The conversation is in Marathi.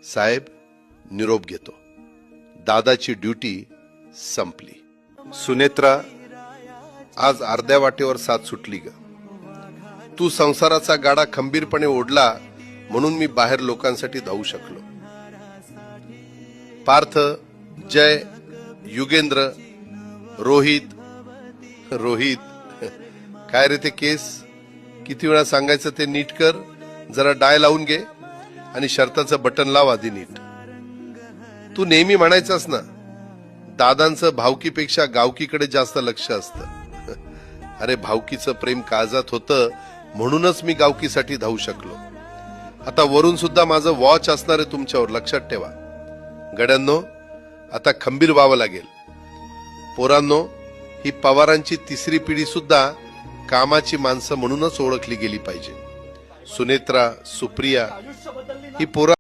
साहेब निरोप घेतो. दादाची ड्युटी संपली. सुनेत्रा, आज अर्ध्या वाटेवर साथ सुटली ग. तू संसाराचा गाडा खंबीरपणे ओढला म्हणून मी बाहेर लोकांसाठी धावू शकलो. पार्थ, जय, युगेंद्र, रोहित काय रे ते केस, किती वेळा सांगायचं ते नीट कर, जरा डाय लावून घे आणि शर्टाचं बटन लाव आधी नीट. तू नेहमी म्हणायचंस ना, दादांचं भावकीपेक्षा गावकीकडे जास्त लक्ष असतं. अरे भावकीचं प्रेम काळजात होतं म्हणूनच मी गावकीसाठी धावू शकलो. आता वरून सुद्धा माझं वॉच असणार आहे तुमच्यावर, लक्षात ठेवा. गड्यांनो, आता खंबीर व्हावं लागेल. पोरांनो, ही पवारांची तिसरी पिढी सुद्धा कामाची माणसं म्हणूनच ओळखली गेली पाहिजे. सुनेत्रा, सुप्रिया ही पोरा